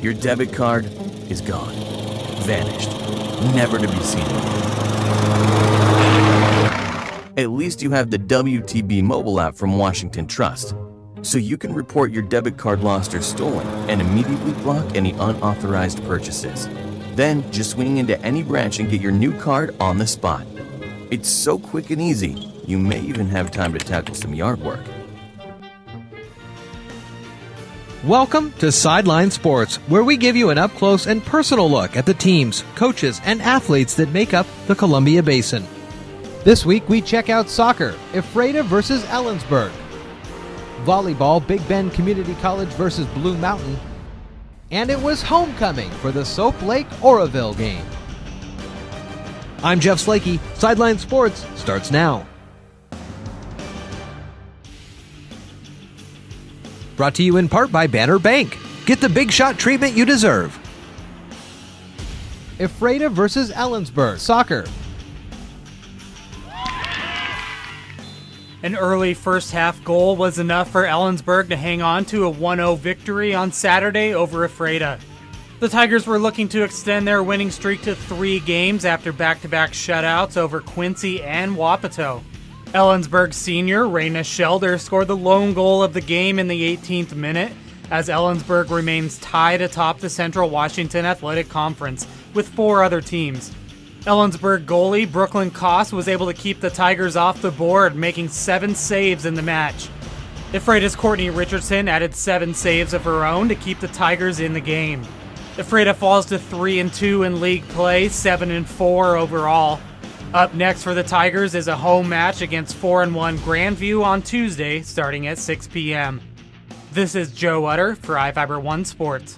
Your debit card is gone, vanished, never to be seen again. At least you have the WTB mobile app from Washington Trust, so you can report your debit card lost or stolen and immediately block any unauthorized purchases. Then just swing into any branch and get your new card on the spot. It's so quick and easy, you may even have time to tackle some yard work. Welcome to Sideline Sports, where we give you an up-close and personal look at the teams, coaches, and athletes that make up the Columbia Basin. This week we check out soccer, Ephrata versus Ellensburg. Volleyball, Big Bend Community College versus Blue Mountain. And it was homecoming for the Soap Lake-Oroville game. I'm Jeff Slakey. Sideline Sports starts now. Brought to you in part by Banner Bank. Get the big shot treatment you deserve. Ephrata versus Ellensburg, soccer. An early first-half goal was enough for Ellensburg to hang on to a 1-0 victory on Saturday over Ephrata. The Tigers were looking to extend their winning streak to 3 games after back-to-back shutouts over Quincy and Wapato. Ellensburg senior Raina Shelder scored the lone goal of the game in the 18th minute, as Ellensburg remains tied atop the Central Washington Athletic Conference with 4 other teams. Ellensburg goalie Brooklyn Koss was able to keep the Tigers off the board, making 7 saves in the match. Ephrata's Courtney Richardson added 7 saves of her own to keep the Tigers in the game. Ephrata falls to 3-2 in league play, 7-4 overall. Up next for the Tigers is a home match against 4-1 Grandview on Tuesday, starting at 6 p.m. This is Joe Utter for iFiber One Sports.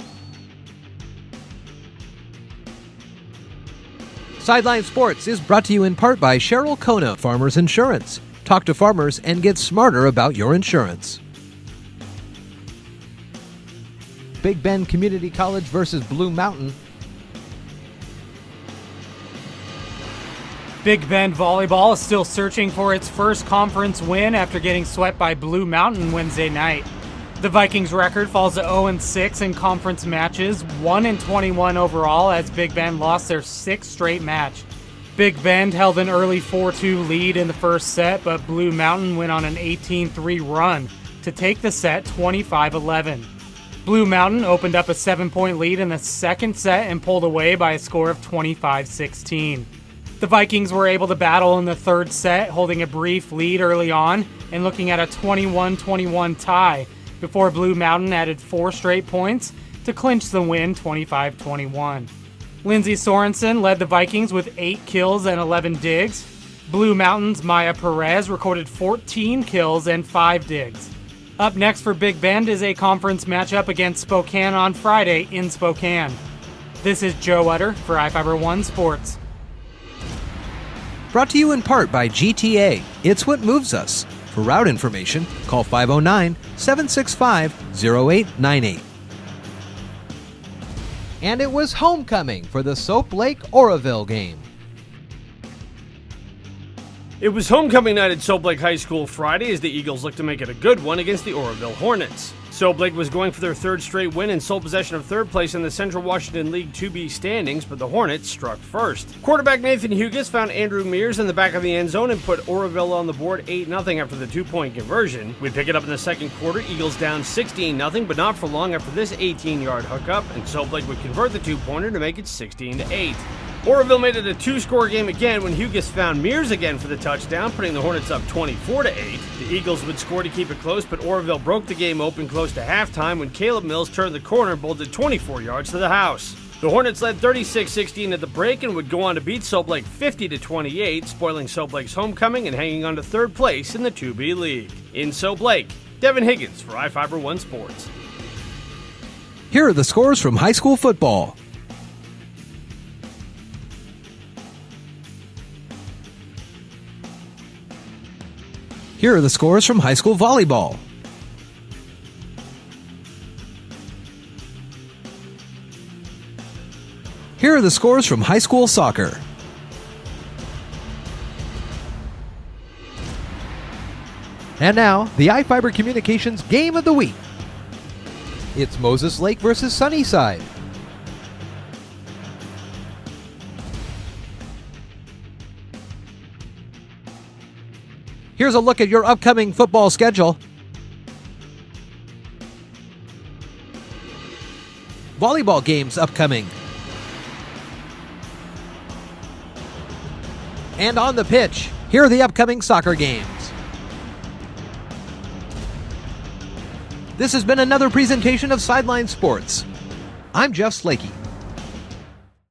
Sideline Sports is brought to you in part by Cheryl Kona Farmers Insurance. Talk to farmers and get smarter about your insurance. Big Bend Community College versus Blue Mountain. Big Bend Volleyball is still searching for its first conference win after getting swept by Blue Mountain Wednesday night. The Vikings' record falls to 0-6 in conference matches, 1-21 overall as Big Bend lost their 6th straight match. Big Bend held an early 4-2 lead in the first set, but Blue Mountain went on an 18-3 run to take the set 25-11. Blue Mountain opened up a 7-point lead in the second set and pulled away by a score of 25-16. The Vikings were able to battle in the third set, holding a brief lead early on and looking at a 21-21 tie before Blue Mountain added 4 straight points to clinch the win 25-21. Lindsay Sorensen led the Vikings with 8 kills and 11 digs. Blue Mountain's Maya Perez recorded 14 kills and 5 digs. Up next for Big Bend is a conference matchup against Spokane on Friday in Spokane. This is Joe Utter for iFiber One Sports. Brought to you in part by GTA. It's what moves us. For route information, call 509-765-0898. And it was homecoming for the Soap Lake-Oroville game. It was homecoming night at Soap Lake High School Friday as the Eagles looked to make it a good one against the Oroville Hornets. Soap Lake was going for their 3rd straight win and sole possession of 3rd place in the Central Washington League 2B standings, but the Hornets struck first. Quarterback Nathan Hughes found Andrew Mears in the back of the end zone and put Oroville on the board 8-0 after the 2-point conversion. We'd pick it up in the second quarter, Eagles down 16-0, but not for long after this 18-yard hookup, and Soap Lake would convert the 2-pointer to make it 16-8. Oroville made it a 2-score game again when Hughes found Mears again for the touchdown, putting the Hornets up 24-8. The Eagles would score to keep it close, but Oroville broke the game open close to halftime when Caleb Mills turned the corner and bolted 24 yards to the house. The Hornets led 36-16 at the break and would go on to beat Soap Lake 50-28, spoiling Soap Lake's homecoming and hanging on to 3rd place in the 2B League. In Soap Lake, Devin Higgins for iFiber One Sports. Here are the scores from high school football. Here are the scores from high school volleyball. Here are the scores from high school soccer. And now, the iFiber Communications Game of the Week. It's Moses Lake versus Sunnyside. Here's a look at your upcoming football schedule. Volleyball games upcoming. And on the pitch, here are the upcoming soccer games. This has been another presentation of Sideline Sports. I'm Jeff Slakey.